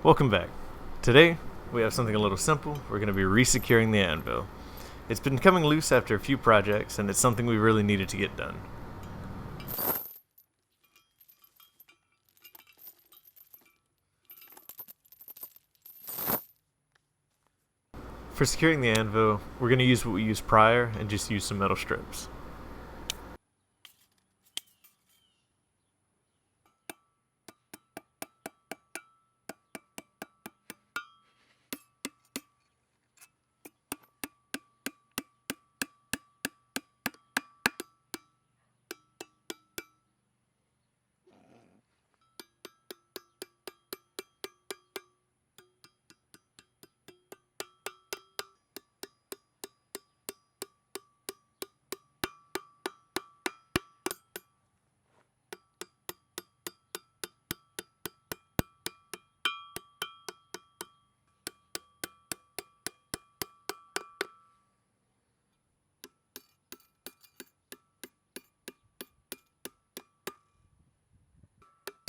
Welcome back. Today, we have something a little simple. We're going to be resecuring the anvil. It's been coming loose after a few projects, and it's something we really needed to get done. For securing the anvil, we're going to use what we used prior and just use some metal strips.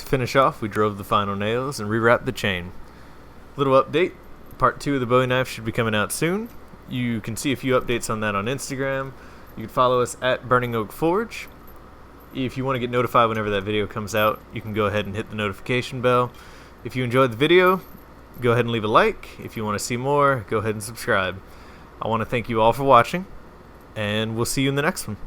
To finish off, we drove the final nails and rewrapped the chain. Little update, part 2 of the Bowie knife should be coming out soon. You can see a few updates on that on Instagram. You can follow us at Burning Oak Forge. If you want to get notified whenever that video comes out, you can go ahead and hit the notification bell. If you enjoyed the video, go ahead and leave a like. If you want to see more, go ahead and subscribe. I want to thank you all for watching, and we'll see you in the next one.